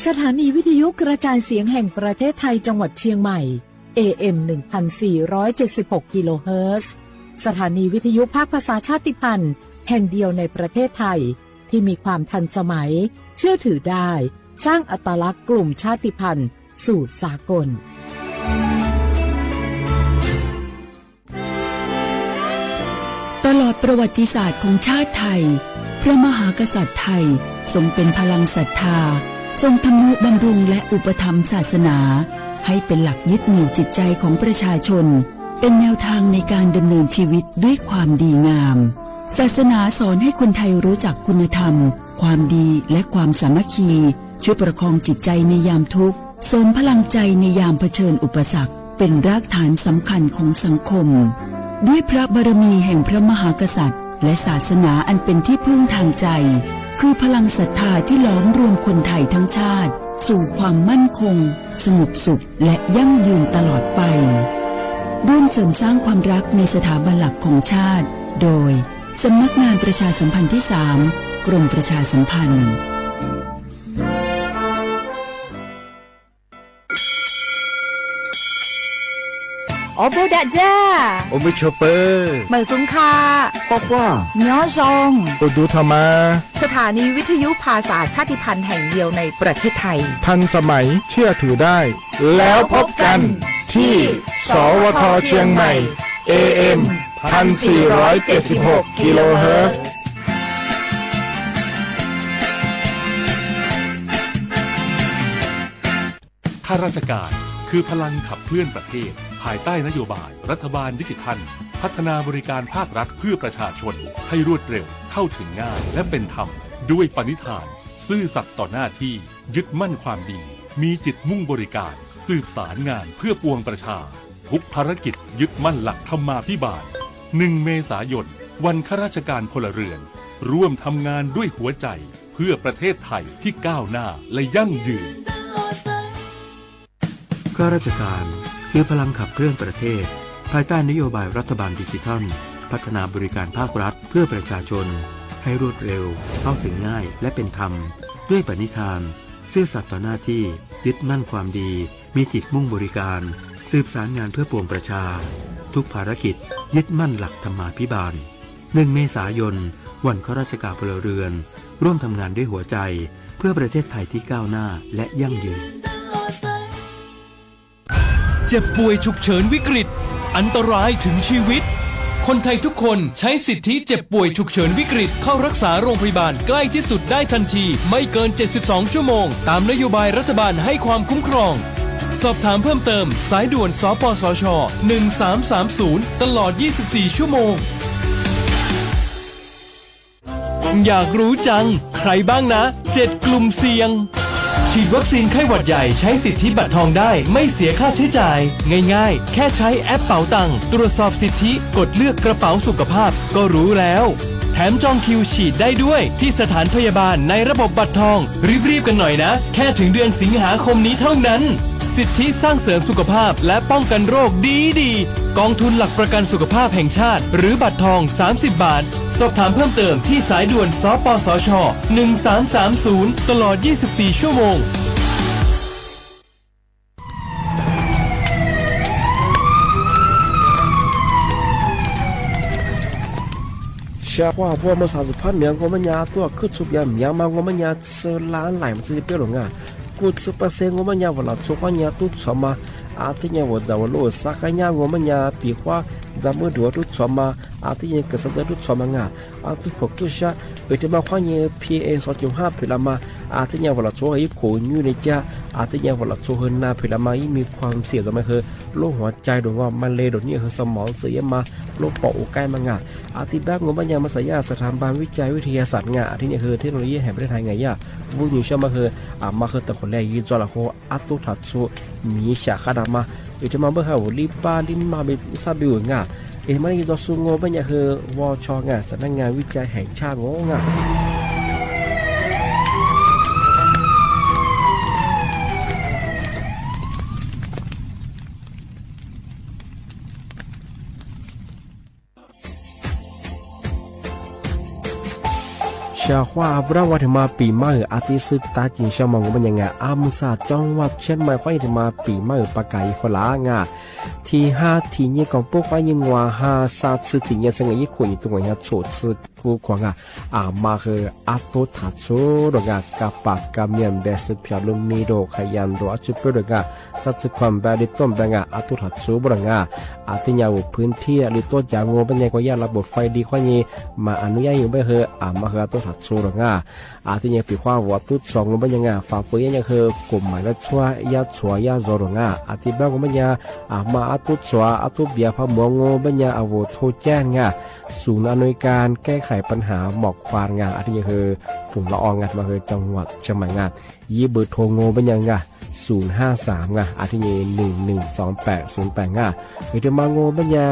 สถานีวิทยุกระจายเสียงแห่งประเทศไทยจังหวัดเชียงใหม่ AM 1476 กิโลเฮิรตซ์สถานีวิทยุภาคภาษาชาติพันธุ์แห่งเดียวในประเทศไทยที่มีความทันสมัยเชื่อถือได้สร้างอัตลักษณ์กลุ่มชาติพันธุ์สู่สากลตลอดประวัติศาสตร์ของชาติไทยพระมหากษัตริย์ไทยทรงเป็นพลังศรัทธาทรงทำนุบำรุงและอุปถัมภ์ศาสนาให้เป็นหลักยึดเหนี่ยวจิตใจของประชาชนเป็นแนวทางในการดำเนินชีวิตด้วยความดีงามศาสนาสอนให้คนไทยรู้จักคุณธรรมความดีและความสามัคคีช่วยประคองจิตใจในยามทุกข์เสริมพลังใจในยามเผชิญอุปสรรคเป็นรากฐานสำคัญของสังคมด้วยพระบารมีแห่งพระมหากษัตริย์และศาสนาอันเป็นที่พึ่งทางใจคือพลังศรัทธาที่ล้อมรวมคนไทยทั้งชาติสู่ความมั่นคงสงบสุขและยั่งยืนตลอดไปร่วมเสริมสร้างความรักในสถาบันหลักของชาติโดยสำนักงานประชาสัมพันธ์ที่ 3 กรมประชาสัมพันธ์โอ้บูดาจ้าโอมิชเปอร์เหมือนสุงคาป๊อกว่าเนื้อจงโอดูธรรมาสถานีวิทยุภาษาชาติพันธุ์แห่งเดียวในประเทศไทยทันสมัยเชื่อถือได้แล้วพบกันที่สวทเชียงใหม่ AM 1476 กิโลเฮิรตซ์ข้าราชการคือพลังขับเคลื่อนประเทศภายใต้นโยบายรัฐบาลดิจิทัลพัฒนาบริการภาครัฐเพื่อประชาชนให้รวดเร็วเข้าถึงง่ายและเป็นธรรมด้วยปณิธานซื่อสัตย์ต่อหน้าที่ยึดมั่นความดีมีจิตมุ่งบริการสืบสารงานเพื่อปวงประชาทุกภารกิจยึดมั่นหลักธรรมาภิบาล1 เมษายนวันข้าราชการพลเรือนร่วมทำงานด้วยหัวใจเพื่อประเทศไทยที่ก้าวหน้าและยั่งยืนข้าราชการคือพลังขับเคลื่อนประเทศภายใต้นโยบายรัฐบาลดิจิทัลพัฒนาบริการภาครัฐเพื่อประชาชนให้รวดเร็วเข้าถึงง่ายและเป็นธรรมด้วยปณิธานซื่อสัตย์ต่อหน้าที่ยึดมั่นความดีมีจิตมุ่งบริการสืบสารงานเพื่อปวงประชาทุกภารกิจยึดมั่นหลักธรรมาภิบาล1 เมษายนวันข้าราชการพลเรือนร่วมทำงานด้วยหัวใจเพื่อประเทศไทยที่ก้าวหน้าและยั่งยืนเจ็บป่วยฉุกเฉินวิกฤตอันตรายถึงชีวิตคนไทยทุกคนใช้สิทธิเจ็บป่วยฉุกเฉินวิกฤตเข้ารักษาโรงพยาบาลใกล้ที่สุดได้ทันทีไม่เกิน72 ชั่วโมงตามนโยบายรัฐบาลให้ความคุ้มครองสอบถามเพิ่มเติมสายด่วนสปสช1330ตลอด24 ชั่วโมงอยากรู้จังใครบ้างนะ7 กลุ่มเสี่ยงฉีดวัคซีนไข้หวัดใหญ่ใช้สิทธิบัตรทองได้ไม่เสียค่าใช้จ่ายง่ายๆแค่ใช้แอปเป๋าตังค์ตรวจสอบสิทธิกดเลือกกระเป๋าสุขภาพก็รู้แล้วแถมจองคิวฉีดได้ด้วยที่สถานพยาบาลในระบบบัตรทองรีบๆกันหน่อยนะแค่ถึงเดือนสิงหาคมนี้เท่านั้นสิทธิสร้างเสริมสุขภาพและป้องกันโรคดีกองทุนหลักประกันสุขภาพแห่งชาติหรือบัตรทอง30 บาทสอบถามเพิ่มเติมที่สายด่วนสปสช1330ตลอด24 ชั่วโมงเชื่อว่าพวกมัน30,000เมียงงมันยาตัวขึ้นสุบยาเมียงมางมันยาเซล้านไหลมันจะเปรี้ยวหลงอ่ะกูจะเปอร์เซ็นต์งมันยาวันละชุกมันยาตุ้ดสมาอาทิตย์เนี่ยวันจะวันโลสักยางมันยาปีกว่าจะมือดัวตุ้ดสมาอาทิตย์เนี่ยก็สักตุ้ดสมางอ่ะอาทิตย์พวกตุ้ดชาจะมาข้อเนี่ย PA 2.5พิลามาอาทิตย์เนี่ยวันละชุกไอ้โขยูในจ้าอาทิตย์เนี่ยวันละชุกเฮินนาพิลามาอีมีความเสี่ยงจะไม่คือโรคหัวใจโดยว่ามันเลยโดนเนี่ยคือสมองเสียมาโรคปอดใกล้มางอ่ะอาทิตย์แรกงมันยามาสายาสถาบันวิจัยวิทยาศาสตร์งาที่เนี่ยคือเทคโนโลยีแห่งประเทศไทยไงย่าวุ้ยชื่อมาคือมาคือแต่คนแรกยืนจอละโคอัตุทัดสุมีฉากขนาดมาจะมาเมื่อเขาลิบาลิมาเป็นซาบิวงามันยืนจอสูงงมันยาคือวชงาสำนักงานวิจัยแห่งชาติงา ชาว่าพระวัฒมาปีใหม่อาทิตย์ตาจิงชามองมันยังไงอามุสาจังหวัดเชียงใหม่ควายมาปีใหม่ปากไก่ฝรั่งอ่ะที่5ที่นี่ของพวกควายยิงว่า5 3次ที่นี่สังเกตคนอยู่ตรงนี้โฉดซึกูขวางอ่ะมาคืออาตุทัดโซดอกกับปากกับเมียนเบสเพียลุมีโดขยันโดอาจุเปดอกสัตว์ความแบบดิต้มแบงอาตุทัดโซบรังอาทิยาวพื้นที่หรือตัวจางงูเป็นยังไงก็ยาระบบไฟดีควายนี้มาอนุญาตอยู่ไม่เหรอมาคืออาตุทัดโซดอกอาทิยังปีความว่าตุสองงูเป็นยังไงฝ่าฝืนยังคือกลุ่มหมายละชัวยาชัวยาโซดอกอาทิบ้างงูเป็นยังมาอาตุชัวอาตุเบียพะมัวงูเป็นยังอาวุธโทแจ้งศูนย์อำนวยการแก้ไขปัญหาหมอกควานอาทิยังคือฝุ่นละอองมาคือจังหวัดเชียงใหม่ยี่เบอร์โทรงูเป็นยัง053อาทิย์112808หรือเดมาโงบัญญา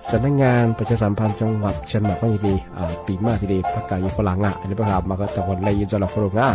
สำนักงานประชาสัมพันธ์จังหวัดเชียงใหม่ก็ยังดีปีมากทีเดียวประกาศฝรั่งอันนี้ประกาศมาก็ตะวันเลยจะหลับฝรั่ง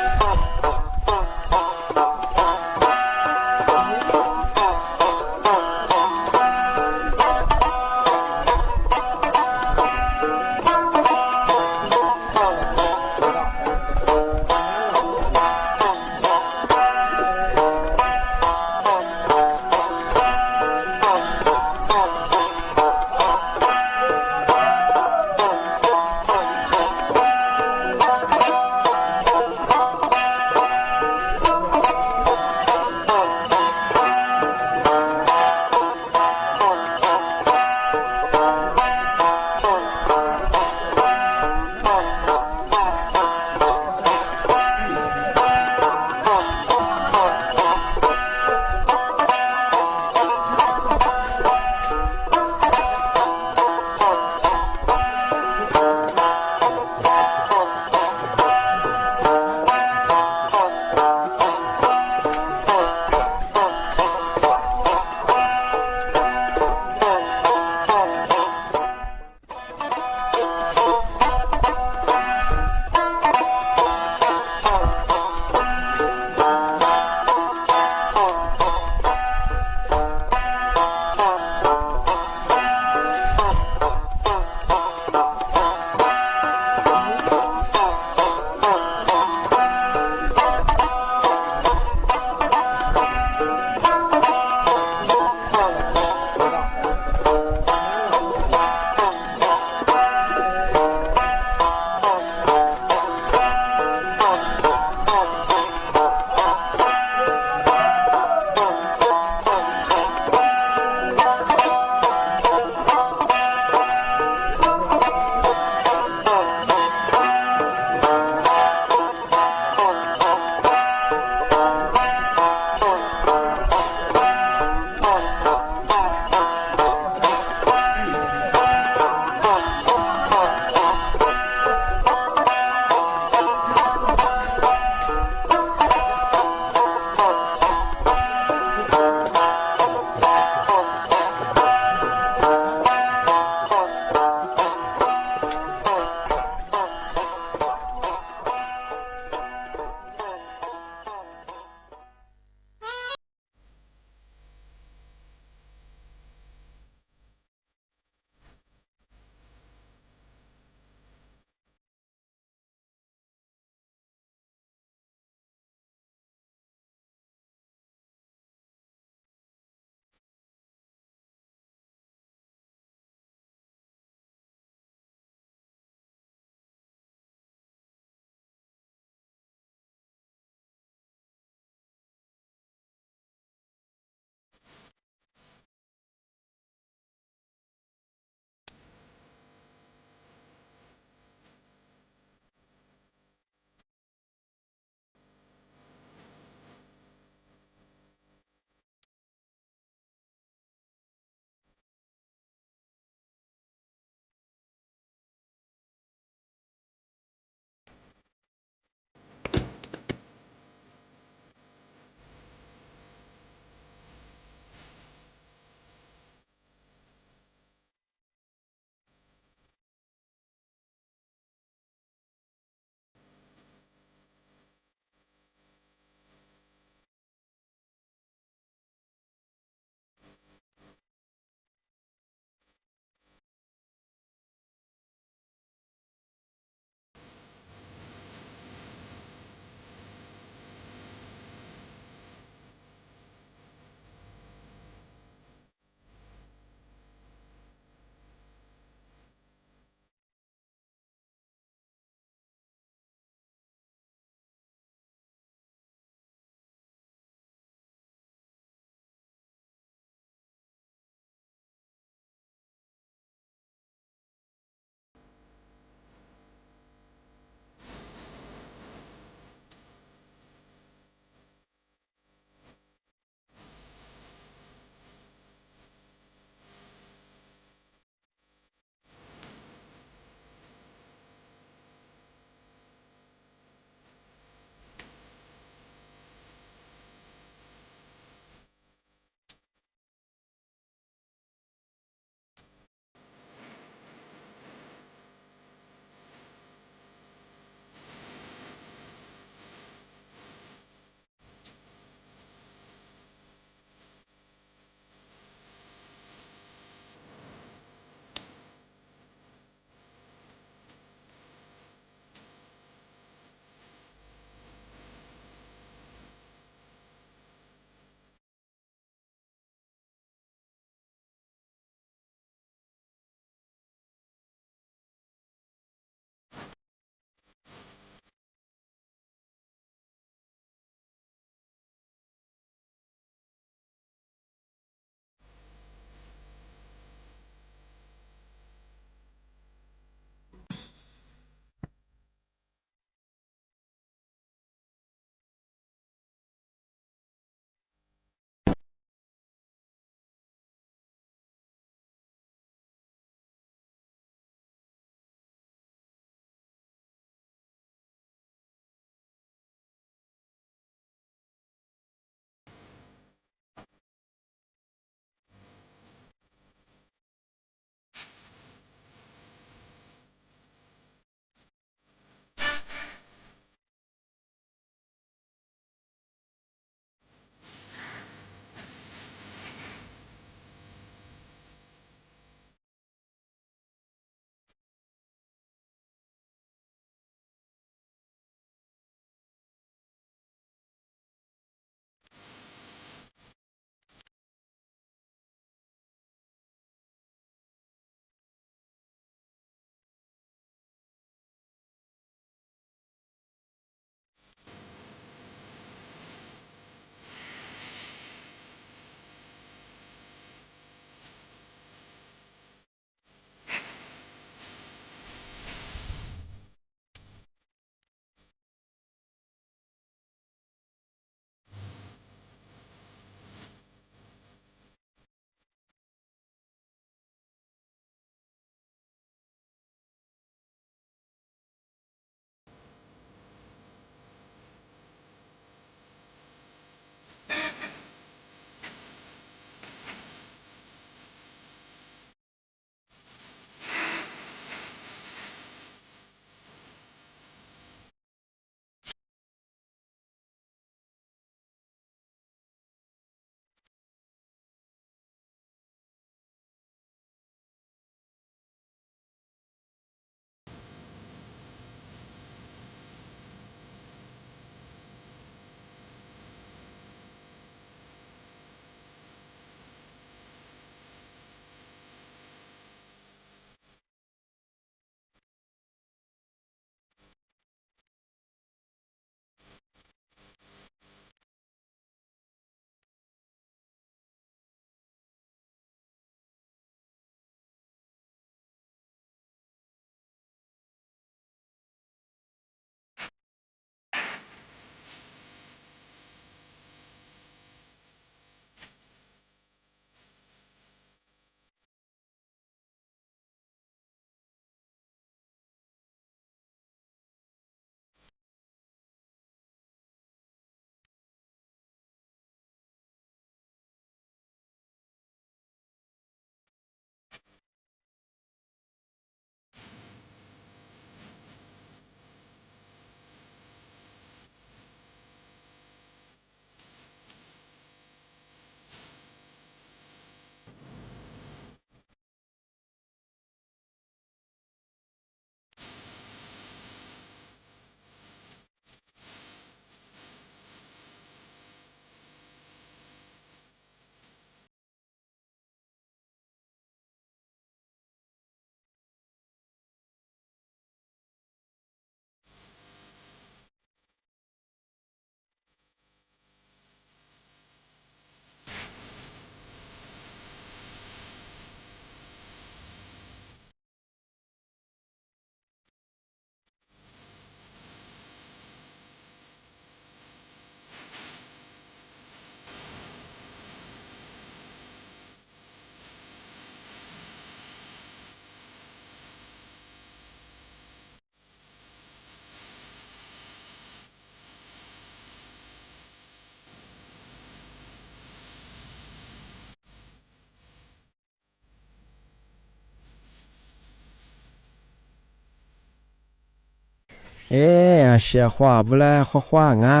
เอ๊ะเสียขวาบุแลขวางา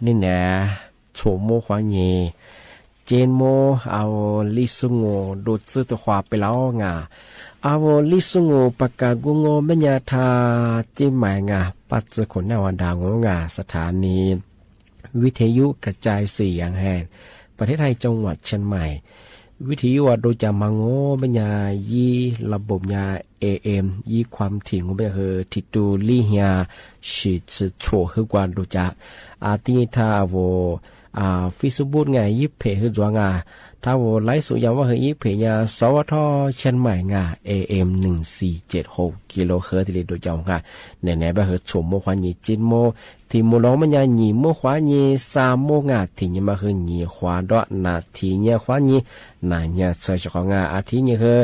นี่แหละโฉมโมขวานีเจนโมเอาลิสุงโงดูดซื้อตัวขวาไปแล้วงาเอาลิสุงโงปากกากุงโงเมญาทาจิหมายงาปัจจุคนนาวดางงาสถานีวิทยุกระจายเสียงแห่งประเทศไทยจังหวัดเชียงใหม่วิทยุโดยจะมังโงปัญญายีระบบยา AM ยีความถี่ของเบอร์ทิตูลี่เฮียชิดโฉคือกว่าดูจะตีทาโวฟิสุบุตไงยิเพคือจวงถ้าโวไลฟ์สุยามว่าเฮยิเพยาสวทเชียงใหม่AM 1476กิโลเฮิรตซ์ที่ดูจะงแน่ๆเบอร์โฉมโมควันยีจินโมที่โมลองมันยาหนีโมขวายีสามโมที่นี่มาคือหนีขวาดอนาทีเนี่ยขวายีนาเนี่ยเสือของอาทิเนี่ยคือ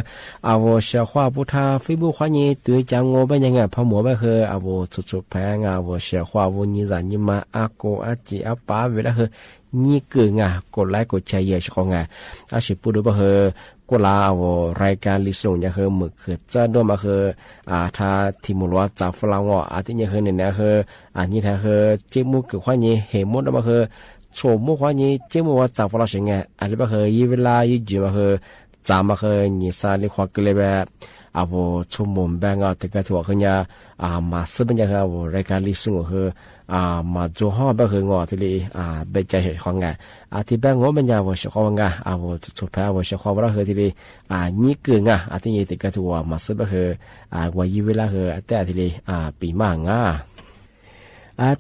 อาวเชียขวาพุทธาฟิบุขวายีตัวจังโง่เป็นยังไงพะหมัวไม่คืออาวสุดๆแพงอาวเชียขวาวุนี่จันยิมาอาโกอาจิอาป้าเวลาคือนี่เกิงกดไลค์กดแชร์เยอะของอาชิปุดูบ่คือกูลาเอารายการลิส่งเนี่ยคือมึกคือจะด้วยมาคือถ้าที่มุลว่าจากฝรั่งที่เนี่ยคือเนี่ยคือนี่ถ้าคือเจ้ามุกคือความนี้เห็นหมดแล้วมาคือโฉมมุกความนี้เจ้ามุกว่าจากฝรั่งเสียงอะไรมาคือยี่เวลายี่จีมาคือจามาคือนี่ซาลิความเกลียแบบชั่วโมงแบงแต่ก็ถือว่าคือเนี่ยมาซื้อเป็นยังไงรายการลิส่งคือมาจูห่อแบบคืองอที่ลีเบจใจเฉยของไงที่แบงงอเป็นยาวเฉยของไงสุดท้ายเฉยของเราคือที่ลีนี่เกินที่ยี่ติดก็ถือว่ามาซื้อแบบคือว่ายี่เวลาคือแต่ที่ลีปีมาก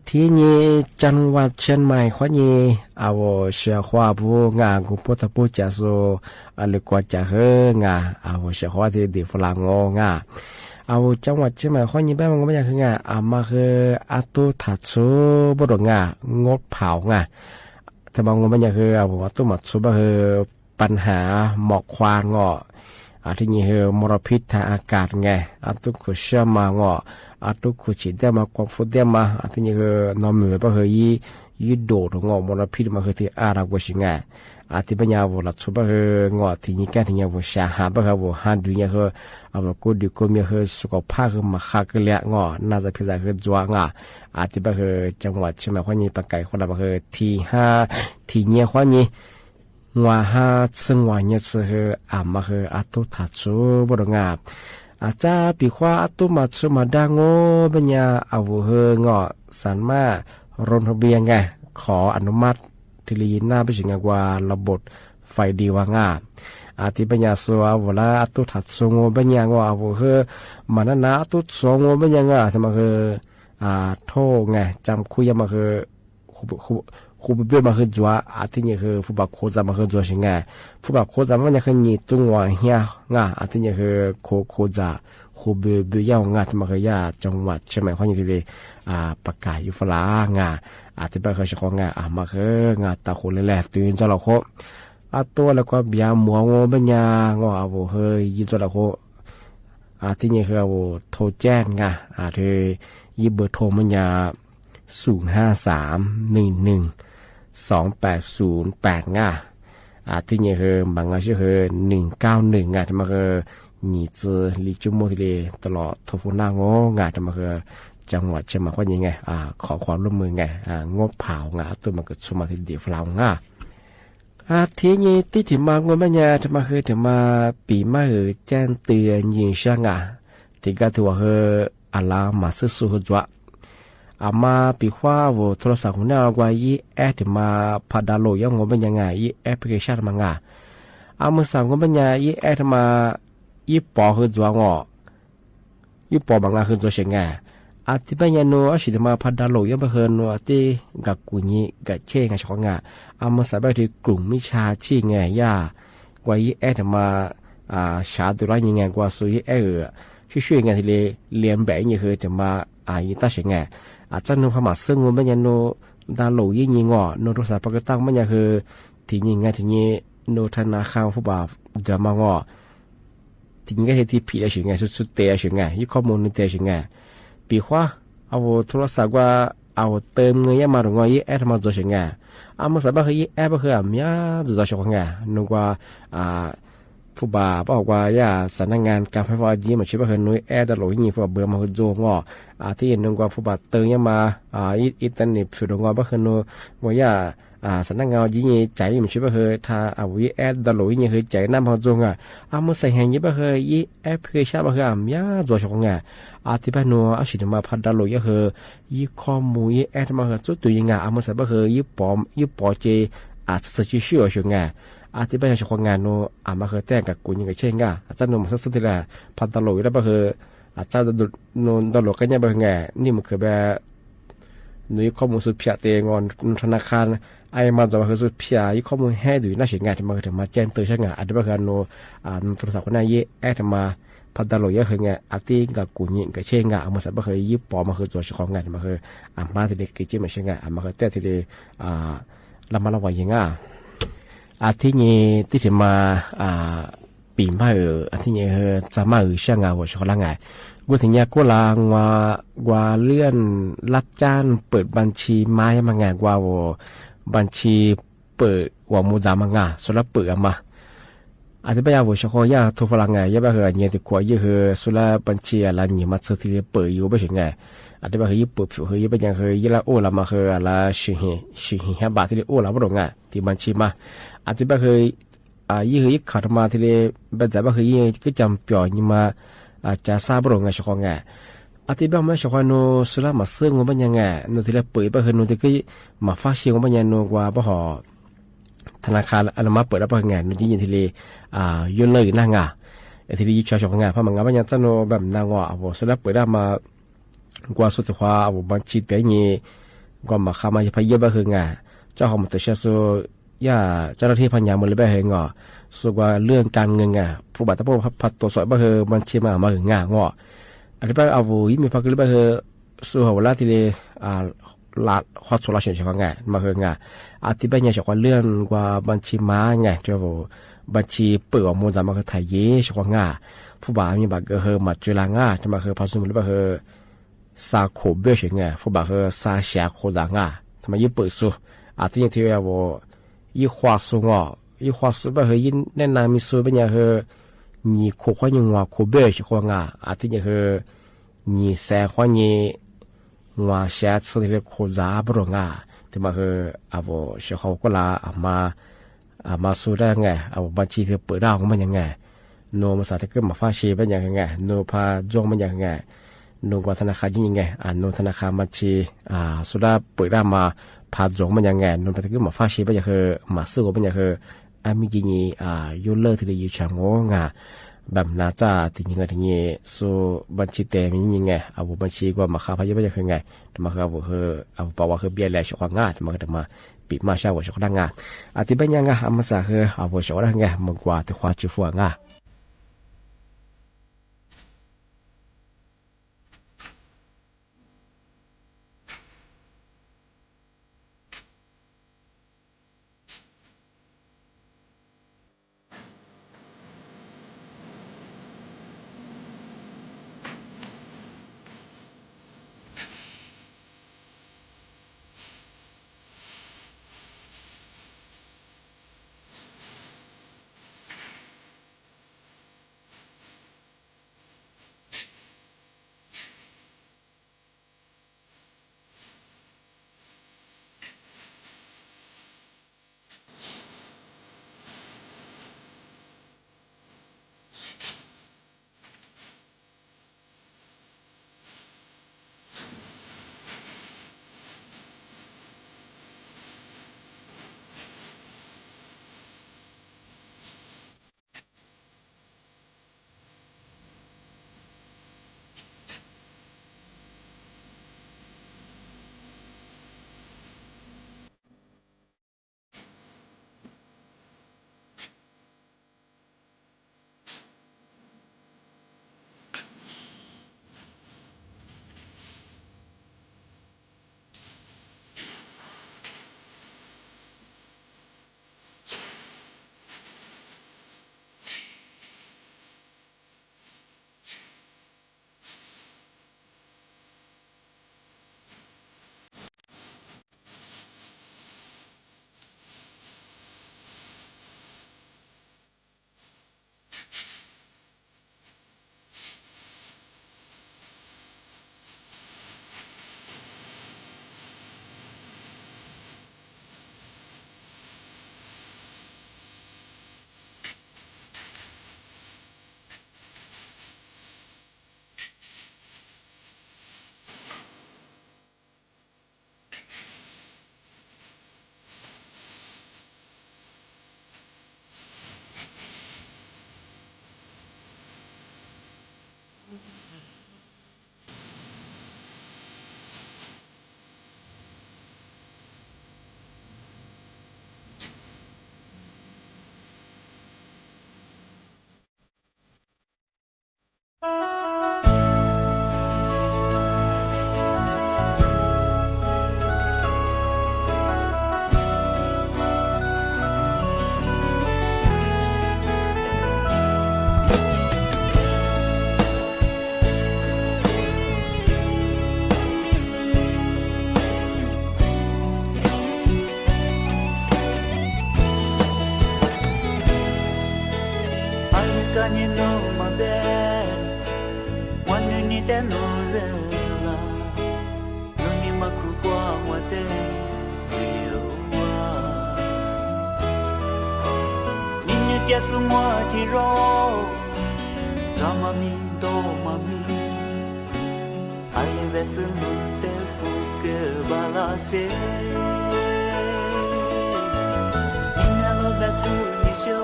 ที่นี่จังหวัดเชียงใหม่ข้อนี้เชียขวาผู้กุปตปุจาโซหรือกว่าจะเฮเชียขวาที่ดีฝรั่งงจังหวัดเชียงใหม่ข้อนี้แป้งมันก็ไม่อยากคืมาคือตุถัดซูบดงดเผาแต่บางคนไม่อยากคือตุหมัดซูก็คือปัญหาหมอกควันที่นี่คือมลพิษทางอากาศตุขุเชื่อมาตุขุฉีดได้มาความฟุ้งได้มาที่นี่คือนอมเหนือก็คือยี่โดดมลพิษมาคือที่อารักว่าชิงที่ปัญญาวัวหลักสุบก็คืที่นี่แก่ที่นี่วัวชาหาก็คือฮันดูเนี่ยคือกูดูกูมีคือสุขภาพคือมาขาก็เลี้ยน่าจะพิจารณาคือจัวที่ก็คือจังหวัดเชียงใหม่ข้อนี้ปากไก่คนละก็คือที่เนี่ยข้อนี้ว่าซึ่งว่าเนี่ยคือมาคือตุถัดซูบดอาจจะปีขวาตุมาซูมาดังเป็นยาสันมาลงทะเบียนขออนุมัติที่ลีน่าไปถึงว่าระบบไฟดีว่ที่ปัญญาสัวเวลาตุถัดซูเป็นยามันน่ะตุสงเป็นยังทำมาคือโทษจำคุยมาคือคูเบียมาคือจัวที่นี่คือฟุตบอลโคจามาคือจัวชิงฟุตบอลโคจามันยังคือนี่จุงว่าเฮียที่นี่คือโคจาคูเบียที่มาคือยาจังหวัดเชียงใหม่ข้อนี้ที่เลยประกาศอยู่ฝรั่งที่ไปคือเฉพาะมาคือตาโคเลยแหละตื่นจระเข้ตัวแล้วก็เบียมัวบัญญาเฮ้ยยินจระเข้ที่นี่คือโทรแจ้งที่ยิบเบอร์โทรบัญญา053112808ที่นี่คือบางอันชื่อคือ191ที่มาคือนี่จะลิจุโมทีเลตลอดทฟูนางที่มาคือจังหวัดเชียงใหม่ว่ายังไงขอความร่วมมืองดเผาตัวมันก็สมาธิเดียวฟลาวที่นี่ที่ถึงมางดมันที่มาคือถึงมาปีมาแจ้งเตือนยิงช่างที่ก็ถือว่าคือลามาซื้อสุดจัวมาปีขวาโทรศัพท์ของเรากว่ายี่ถึงมาพัดดาวโหลดยังงเป็นยังไงยี่แอปพลิเคชันมันมือสั่งงเป็นยังยี่ถึงมายี่ปอคือจัวยี่ปอบางคือจัวเชียงที่เป็นยังโน้สิถึงมาพัดดาวโหลดยังเป็นโน้ที่กับกุญกับเช่งช่องมือสั่งไปที่กลุ่มมิชาชีย่ากว่ายี่ถึงมาชาตัวไรยังไงกว่าสุยช่วยที่เรียนแบบนี้คือจะมายี่ตั้งเชียงอาจจะโน้ขมาซึ่งมันยังโน้ดาวโหลดยิ่งโน้โทรศัพท์ปกติตั้งมันยังคือที่ยิ่งที่นี่โน้ธนาคารผู้บ่าวจะมาที่ยิ่งที่ผิดเชียงสุดเตะเชียงยี่ข้อมูลนี่เตะเชียงปีขวาโทรศัพท์ว่าเติมเงินมาหรือยี่แอดมาตัวเชียงมือสั่งไปคือยี่แอดก็คือมีจุดเชียงนึกว่า ผู้บ่าบอกว่าอย่าสำนักงานการไฟฟ้ายี่มาช่วยเฮือนุ้ยแอร์ดอลลยี่ผู้เบอร์มาคือโจงอที่เห็นนึงว่าผู้บ่าเติงยังมาอินเทอร์เน็ตฟิวดงว่าเฮือนุ้ยว่าอย่าสำนักงานยี่ใจมันช่วยเฮือถ้าวิแอร์ดอลลยี่คือใจน้ำมาโจงมื่อใส่แห่งยี่เฮือยี่แอปพลิเคชันมาคือมีตัวชงที่บ้านนัวอาชีพมาพัดดอลลยี่คือยี่ข้อมูลยี่แอดมาคือจุดตัวยังมื่อใส่คือยี่ปอมยี่ปอเจสกิลชิวชงที่บ้านชงงานนัวมาคือแต่งกับกุญยังเช่นอาจารย์นัวมาสักทีละพัดดอลลยี่แล้วคืออาจารย์ดอลลกันยังเป็นนี่มันคือแบบนุ้ยข้อมูลสุดเพียเตงอนธนาคารมาจะมาคือสุดเพียยี่ข้อมูลให้ดูน่าเสียงานที่มาคือมาแจ้งเตือนช่างอันนี้คือนัวโทรศัพท์คนนั้นยี่แอดมาพัดดอลลยี่คือที่กับกุญยังเช่นมื่อใส่คือยี่ปอมาคือตัวชงงานมาคือมาที่เด็กกิจมาเช่นมาคือแต่ที่เด็กละมาละวายังที่นี่ที่จะมาปีใหม่ที่นี่จะมาช่างว่าชอบละไงกูถึงเนี่ยกูลางว่าเลื่อนรับจ้างเปิดบัญชีไม้มางานว่าบัญชีเปิดว่ามูจามางาสุดละเปิดมาที่ไปว่าชอบยาทุพลังไงยังไม่เคยเนี่ยติดขวายยังคือสุดละบัญชีอะไรเนี่ยมาซื้อที่เปิดอยู่ไม่ใช่ไงที่ไปคือญี่ปุ่นคือยี่เป็นยังคือยี่ละโอละมาคืออะไรชิฮิบาที่โอละบ่รู้ไงที่บัญชีมาที่ไปคือยี่คือยี่ขาดมาที่เป็นแต่ว่าคือยี่ก็จำเปียวยี่มาจะทราบบ่รู้ไงชอบไงที่ไปมาชอบโนสุดละมาซื้อเงินเป็นยังไงโนที่ละเปิดไปคือโนที่ก็มาฝากเชียงเป็นยังโนกว่าบ่หอธนาคารอันมาเปิดแล้วเป็นไงโนที่ยี่ที่ยื่นเลยนั่งที่ยี่ชอบไงเพราะมันงั้นเป็นยังจะโนแบบนั่งว่าสุดละเปิดได้มากว่าสุดท้ายบัญชีเตนี่ก็มาข้ามาจะพยายามคือไงเจ้าของมันจะเชื่อสุย่าเจ้าหน้าที่พันยามันเลยไปเห็นอ่ะสุว่าเรื่องการเงินไงผู้บัตรผู้พัดตัวสอยไปคือบัญชีมาถึงงางออันนี้ไปเอาวิมีพักเลยไปคือสุหัวละทีเดียลาฮอตโซลาเชียนใช่ไหมไงมาคือไงอธิบายเนี่ยจากว่าเรื่องกว่าบัญชีม้าไงเจ้าบัญชีเปิดมูลจะมาคือไทยเย่ใช่ไหมไงผู้บ่าวมีบัตรก็คือมาจุฬาไงจะมาคือพัสดุเลยไปคือซาโคเบชไงผู้บ่าวคือซาเสียโคจังทำไมยิ่งเปิดสูที่ยังที่ว่ายิ่งควาสูงยิ่งควาสูงแบบยิ่งแน่นมีสูงเป็นยังคือยี่โคขวายิ่งว่าโคเบชขวางที่ยังคือยี่แสขวายี่ว่าเสียสิ่งที่โคจาบรองที่มาคือเสียเขาก็ลามาสูได้ไงบัญชีที่เปิดได้ของมันยังไงโนมาสาธิตก็มาฟ้าชีเป็นยังไงโนพาจงมันยังไงโนกว่าธนาคารยังไงโนธนาคารบัญชีสุดาเปิดได้มาพาจงมันยังไงโนไปก็มาฟ้าชีเป็นยังคือมาซื้อเป็นยังคือมีกี่นี่ยูเลอร์ที่ได้ยูช่างงแบบน่าจะที่ยังไงที่นี่สู้บัญชีเต็มยังไงบัญชีก็มาค้าพายเป็นยังไงมาคือบอกว่าคือเบี้ยแลชกงานมาก็มาปีมาเช่าว่าชกดังงานที่เป็นยังไงมาสักคือชกดังไงมันกว่าที่ความจุฟัง te no zela no ni makukwa mwate ziliwa ninyu tia sumwa tiro Mami, do mami, alle vesu non te fuke balase. Inalo vesu nisho,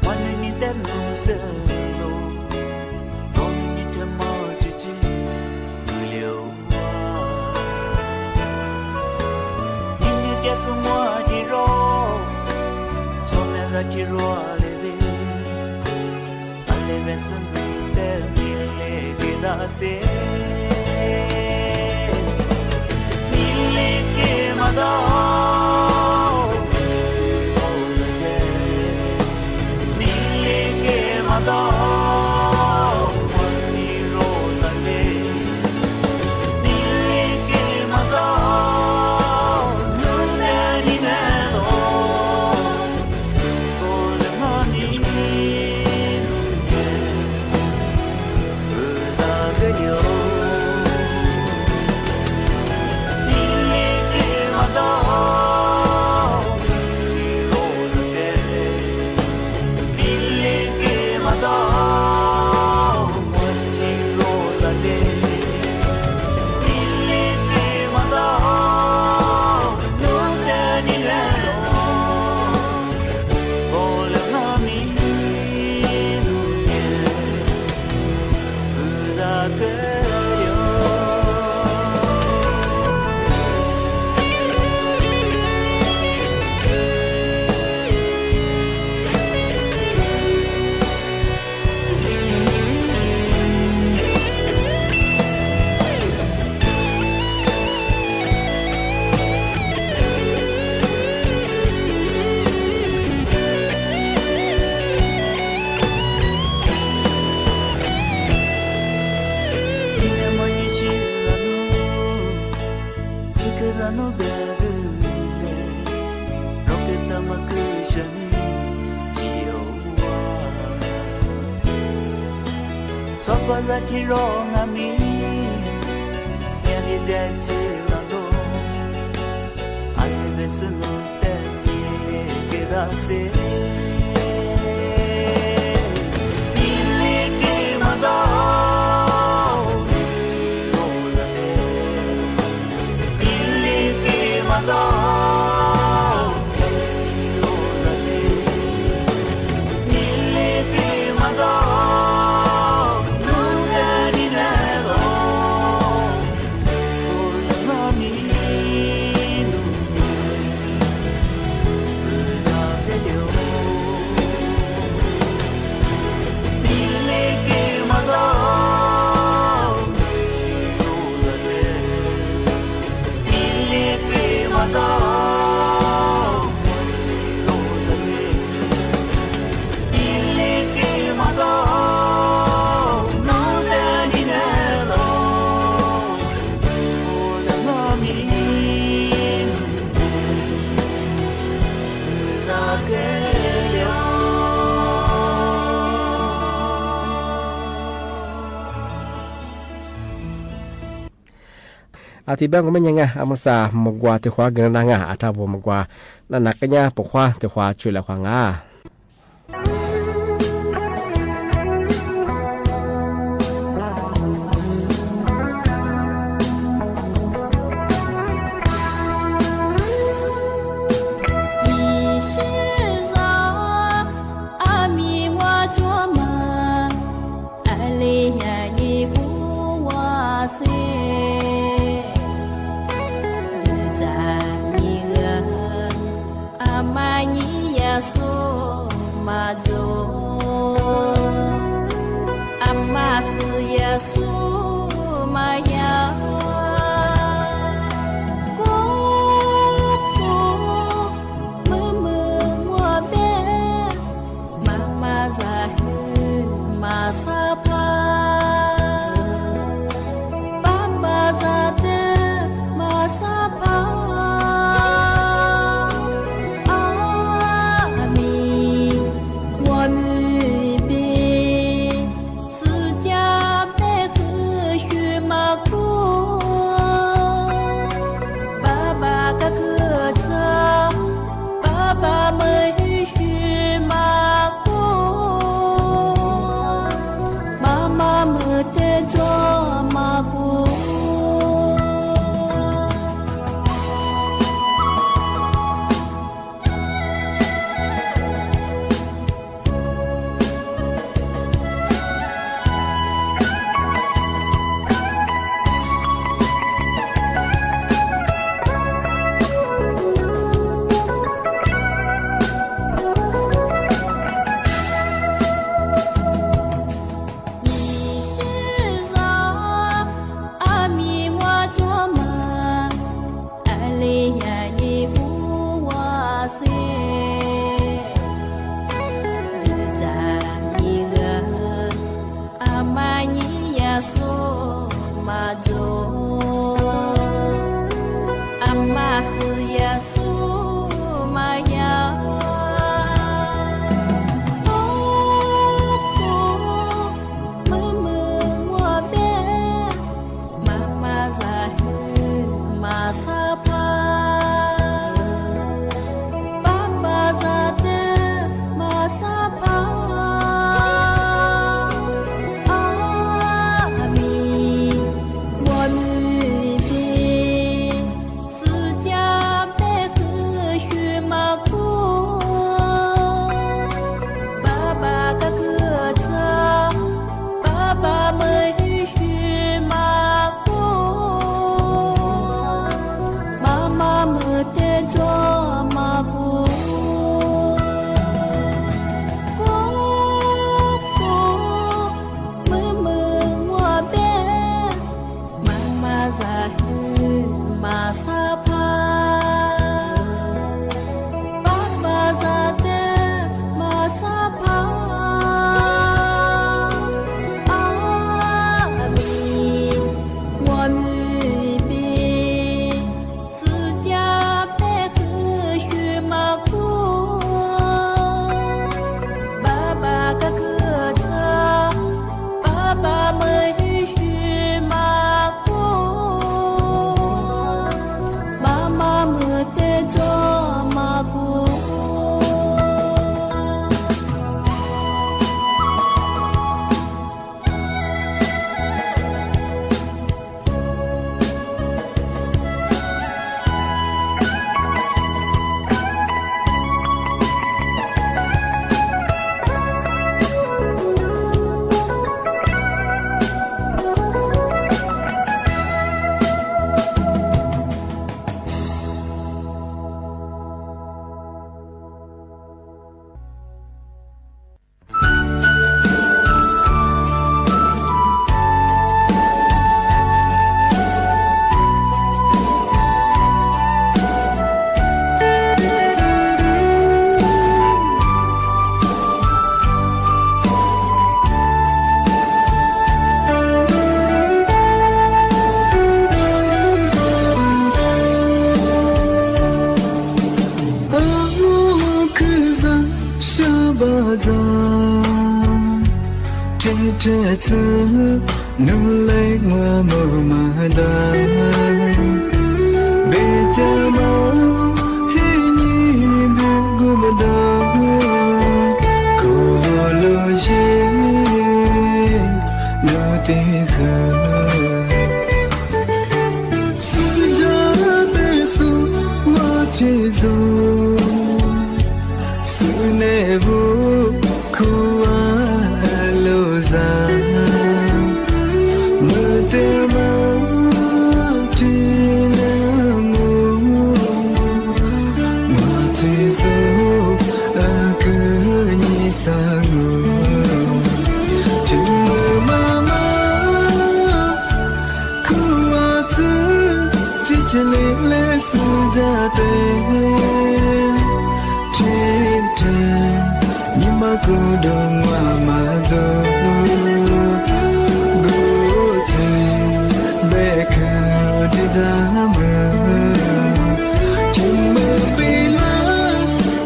mani ni te no selo, doni ni te majichi, uliowa. Ninyu jesu mwa jiro, chome za jiro aleve. Besan termile ke rase mile ke mada mile ke mada mati rolale mile ke mada nune ni nelo kolmani Tiro ngami Yami jati lalo Alle besno te mile ke rase Mile ke mada Tiro lale Mile ke mada Tiro lale Mile ke mada Ati bang ko man nga amasa magwa te khwa gana nga atabo magwa nanakanya pokwa te khwa chula khwa nga so trẻ xưa nâng lấy hoa màu mà đá bề cha máu khi nhị bề gồm đá cô lô chế nô tê khờ sư giá bề su hoa chế dù sư nè vô khu lô ra mơ tê máu tri lê ngô mà tri dô cứ nhị xa ngô trên mơ ma ma khu a tư chỉ chê lê lê sư ra tê trên trên nhưng mà cô đông hoa mà dô gô tình bê khờ đi ra mơ trên mơ bì lá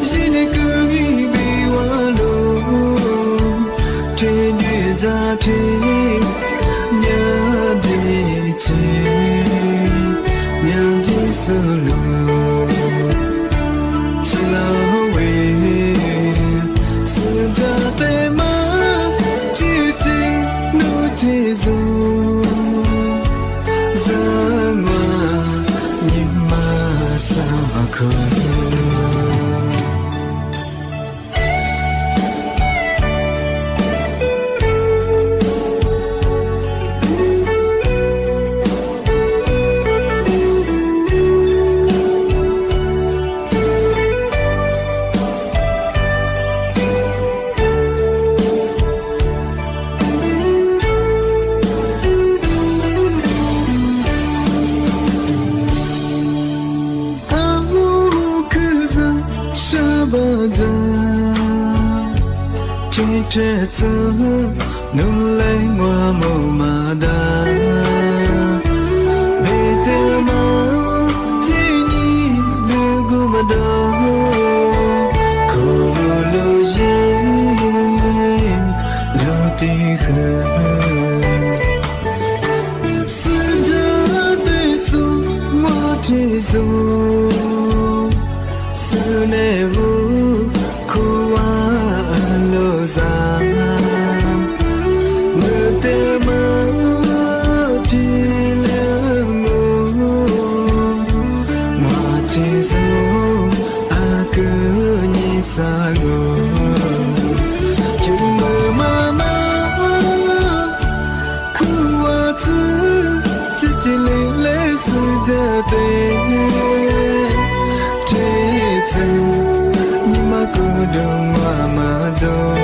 dì nê cứ ghi bì hoa lô trên duyên ra thế nhớ đi chê nhớ đi sơ lô chỉ là về sự ra tê má chỉ tình nụ thì dù ra ngoài nhưng mà sao mà không trẻ thơ nung lấy hoa màu mà đa về từ máu thế nhỉ đưa gu mà đó khổ lâu gì lâu tì khờ sự ra tới xuống hoa thế rồi sự nề vô khô lơ ra mơ tê mơ chỉ lỡ ngô mà chỉ dấu cứ như xa ngô chừng mơ mà khu hoa thứ chỉ lấy sự ra tên thế thân nhưng mà cứ đường mà rồi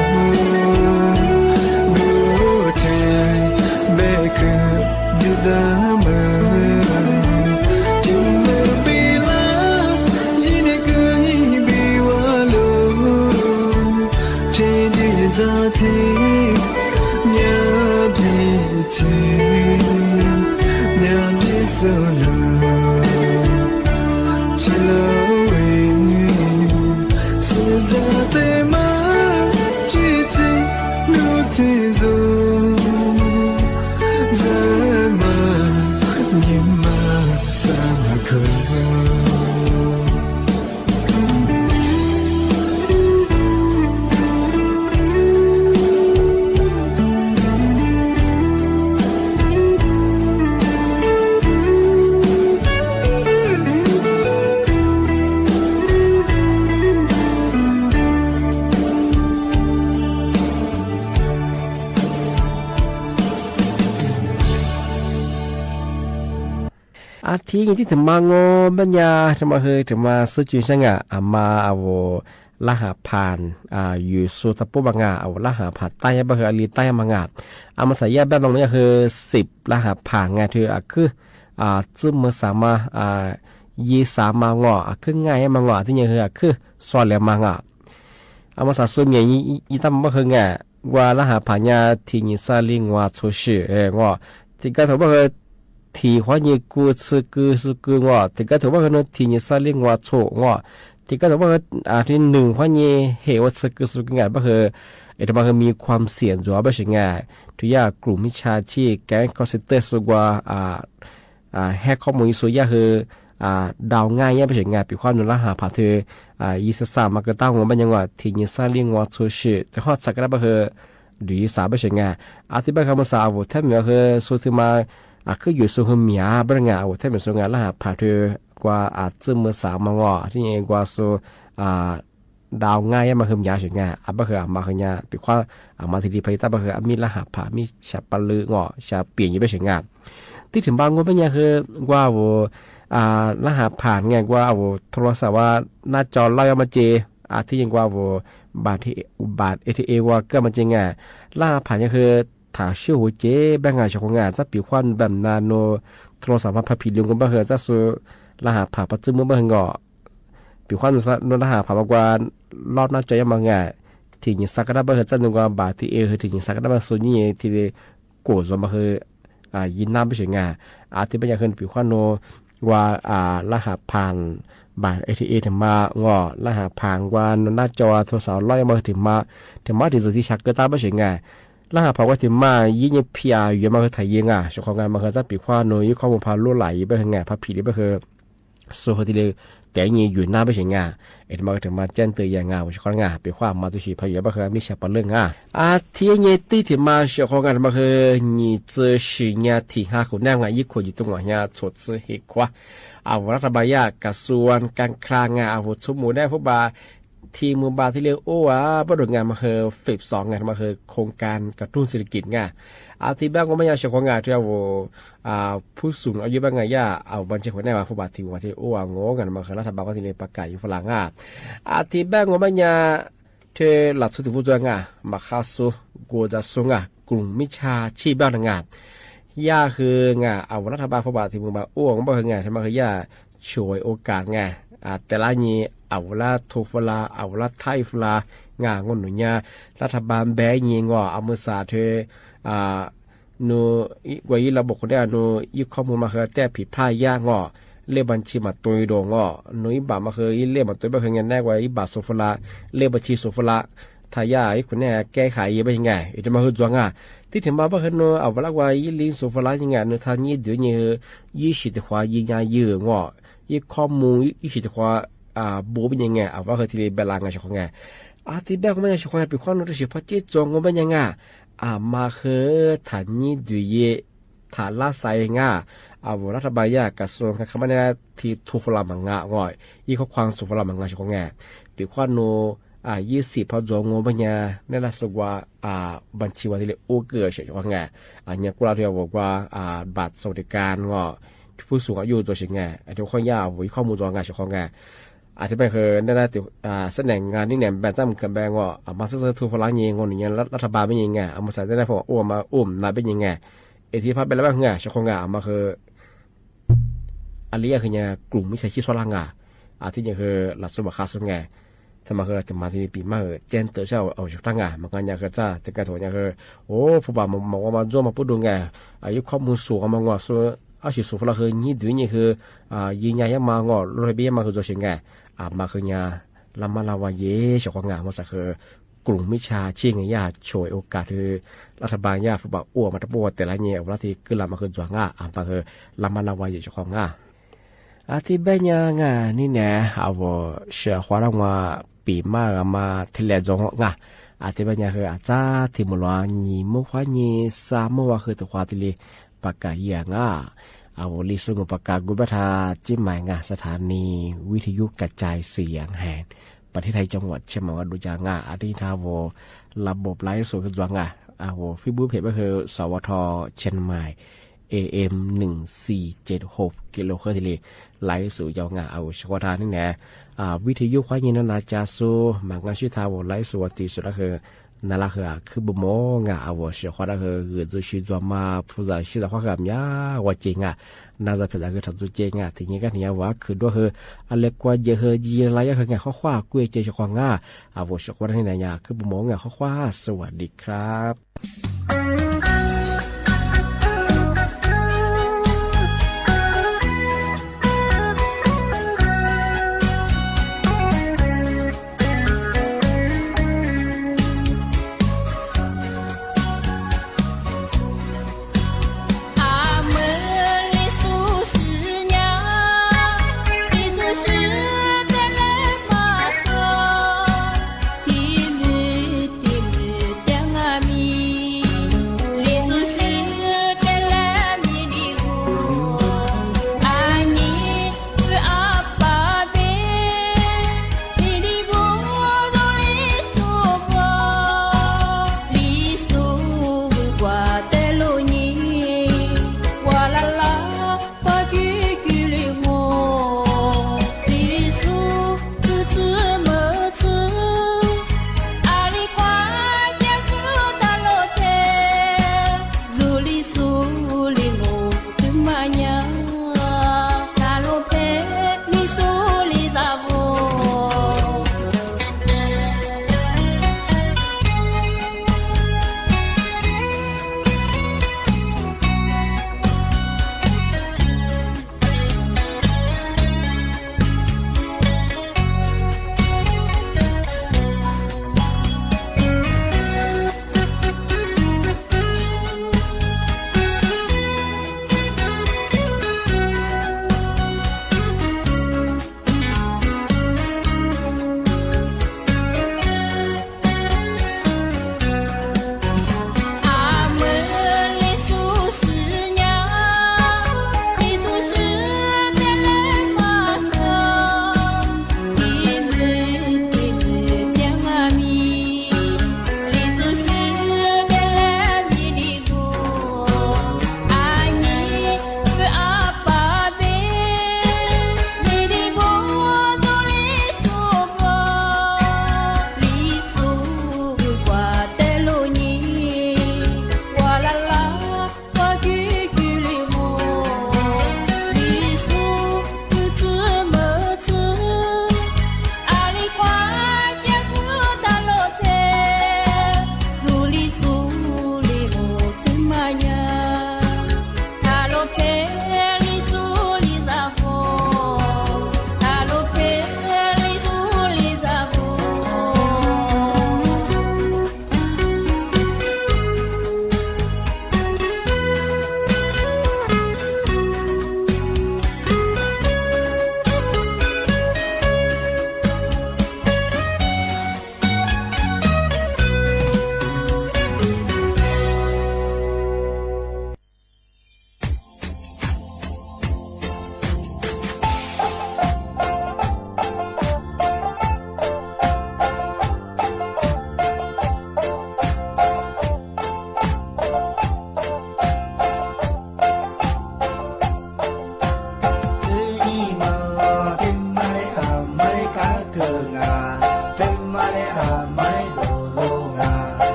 bố trời bé cứ đi ra mơ chừng mơ bị lá chỉ để cứ bị hoa lô trên đi ra thế nhà đi chơi nhà đi solo chỉ lâu sự ra tê má chỉ tình lưu thì rồi ra mà nhưng mà sao mà khơiอาทิตย์ที่ถึงมาโงบัญญาถึงมาเฮยถึงมาซื้อจีนช่างอ่ะมาเอาละหาผ่านอยู่สุตปุบังอ่ะเอาละหาผ่านใต้บะเฮอลีใต้มังอ่ะเอามาใส่แยกแบบบางอย่างคือ10ละหาผ่านไงคือคือจึงมือสามารถยีสามางอคือง่ายมังอ่ะที่เนี่ยคือสอนแล้วมังอ่ะเอามาใส่ส่วนใหญ่ยี่ตั้มบะเฮอไงว่าละหาผ่านยาที่นี่ซาลิงว่า出事งอที่ก็ถือว่าที่หัวยี่กูซื้อกูงอที่ก็ถือว่าเขาที่นี่ซาเลียงว่าโฉงอที่ก็ถือว่าที่หนึ่งหัวยี่เหวซื้อกูง่ายบ่คือที่บ่คือมีความเสี่ยงจัวบ่ใช่ง่ายทุกอย่างกลุ่มมิจฉาชีพแก๊งคอร์เซนเตอร์สุกว่าแฮกข้อมูลสุยาคือดาวง่ายบ่ใช่ง่ายปีความนุละหาผ่าเธอ23มันก็ตั้งหัวมันยังว่าที่นี่ซาเลียงว่าโฉชื่อจะฮอดสักได้บ่คือดูอีสาบ่ใช่ง่ายที่บ่คำว่าสาวแท้มีคือสุดที่มาคืออยู่สุขมีอาบรงาโอ้ถ้าเป็นสุงาละหาผ่าเธอกว่าจึงมือสาวมางอที่นี่กว่าสุดาวง่ายมาคือมียาสุงาบ่คือมาคือญาปีว่ามาที่ดีไปตาบ่คือมีละหาผ่ามีชาปลืองอชาเปลี่ยนอยู่บ่สุงาที่ถึงบางงเป็นญาคือกว่าละหาผ่านไงกว่าโทรศัพท์ว่าหน้าจอลอยมาเจที่ยังกว่าบาท ATA ว่าก็มันจริงอ่ะละหาผ่านก็คือถ้าเชื่อหัวเจ๊แบงก์ชาวงานจะปีควันแบบนาโนโทรศัพท์มาพับผิดลงกันบ้างเหรอจะสู้รหัสผ่าปัจจุบันบ้างเหรอปีควันนรหัสผ่ามากว่ารอบหน้าใจยังบางไงที่ยิงสักได้บ้างเหรอจะนึกว่าบาทที่ที่ยิงสักได้บ้างส่วนนี้ที่โกรธมาเหรอยินน้ำไปเฉยงานที่เป็นอย่างเช่นปีควันโนว่ารหัสผ่านบาท ATA ถึงมางอรหัสผ่านว่าหน้าจอโทรศัพท์ลอยมาถึงมาที่สุดที่ชักก็ตามไปเฉยงาละหาพอว่าที่มายิ่งเพียอยู่มาคือไทยยิงชาวของงานมาคือจะปีกว่าโนยข้อมูลพาลุ่ไหลไปคือไงพาผีไปคือโซฮที่เลยแต่ยังอยู่หน้าไปเฉยง เอ็ดมาถึงมาแจ้งเตือนอย่างงาวิชาของงาไปความมาตุชีพยาบะคือมิชาปะเรื่องที่เนี่ยตีที่มาเชื่อของงานมาคือนี่จะสิเนี่ยที่หาคนแนวงานยิ่งควรอยู่ตรงหัวเนี่ยชดเชยเหตุกว่ารัฐบาลกระทรวงการคลังชุมหมู่ได้พบทีมือบาที่เรียกประดงงานมาคือ12งานมาคือโครงการกระตุ้นเศรษฐกิจไงที่บ้านก็ไม่ยากเฉพาะงานที่ผู้สูงอายุบ้างไงบัญชีคนได้มาพบที่ว่าที่งอกันมาคือรัฐบาลก็ที่เรียกประกาศอยู่ฝรั่งที่บ้านก็ไม่ยากเธอหลักสุดที่ผู้จ้างมาเข้าสู่กัวจะส่งกลุ่มมิชาชีพบ้านงานคืรัฐบาลพบที่มือบาก็ไม่คืองานที่มาคือช่วยโอกาสไงแต่ละนี้ละทุฟลาละไทยฟลางานงนุญารัฐบาลแบงยิงมือสาเธอนูไว้ระบบคนได้นูยึดข้อมูลมาคือแต่ผิดพลาดยากเรียกบัญชีมาตัวโดงนูอิบามาคือเรียกมาตัวแบบเงินแน่ไว้อิบาโซฟลาเรียกบัญชีโซฟลาทายาคนนี้แก้ไขยังไม่ยังไงจะมาคือจวงที่ถึงมาบ้านนูเวลาว่าลินโซฟลายังไงนูทานยี่เดือนยี่สิบกว่ายี่งานยืดยี่ข้อมูลยี่สิบกว่าบูเป็นยังไงว่าคือที่เบลางานของไงที่แบงก็ไม่ใช่ของไงเป็นข้อนู้นที่พอเจ๊จงก็เป็นยังไงมาคือฐานนี้ดูเย่ฐานลาไซง่ารัฐบาลกระทรวงการคมนาที่ทุฟลามังงะง่อยยี่ข้อความสุฟลามังงะของไงเป็นข้อนู้20พอจงงเป็นยังในรัฐว่าบัญชีว่าที่เรียกโอเกอร์ใช่ของไงเนี่ยกูเราที่บอกว่าบัตรสวัสดิการผู้สูงอายุตัวเช่นไงทุกข้อยาววิข้อมูลตัวงานเฉพาะไงอาจจะเป็นคือได้ติแสดงงานนี่เนี่ยแบบซ้ำกันแบบมาซื้อทุฟลาเงี้ยงอย่างเงี้ยรัฐบาลเป็นยังไงมาใส่ได้พอมานายเป็นยังไงที่พัดเป็นแล้วไงเฉพาะไงมาคืออันนี้คือเนี่ยกลุ่มมิจฉาชีพส่วนล่างที่เนี่ยคือหลักสมบัติส่วนไงสมัครจะมาที่ปีมาเจนเตอร์เช่าเอาจากตั้งมันก็เนี่ยคือจ้าแต่การถอยเนี่ยคือผู้บ่าวบอกว่ามาจ้วมาพูดดูไงอายุข้อมูลสูงมาส่วนสิสุฟลาคือนี่ดูนี่คือยิงยามารถเบี้ยมาคือตัวเชงไงมาคือเนี่ยลำมาลาวาเย่เฉพาะงานมาสักคือกลุ่มมิชาชิงช่วยโอกาสคือรัฐบาลผู้บ่าวมาตะบัวแต่ละเนี่ยวันที่คือลำมาคือจวงมาคือลำมาลาวาเย่เฉพาะงานที่เบี้ยงานี่เนี่ยเชื่อว่าเราว่าปีมาทะเลจงที่เบี้ยคือจ้าที่มุลวานีมุขวานีสามมุว่าคือตัวที่เลยปากกาอย่างลิสุงปากกากุบัตาจิ้มหมายสถานีวิทยุกระจายเสียงแห่งประเทศไทยจังหวัดเชียงใหม่ดูจางอาทิตย์ระบบไลฟ์สดคือจวงฟิบูเพจก็คือสวทเชียงใหม่ AM 1476กิโลเฮิรตซ์ไลฟ์สู่ยาวชวทานี่แหละวิทยุควายยินนาจาสูมางานชื่อทาวไลฟ์สดที่สุดก็คือนั่นแหละคือบุโมเชื่อว่าคือจะชื่อจอมาผู้ใจชื่อว่าแบบนี้ว่าจริงน่าจะเป็นอะไรทำตัวจริงทีนี้ก็เนี่ยว่าคือด้วยอะไรกว่าเยอะยีอะไรก็คือข้อความกุยเจชควางเชื่อว่าที่ไหนคือบุโมข้อความสวัสดีครับHãy subscribe cho kênh Ghiền Mì Gõ để không bỏ lỡ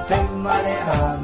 Temale a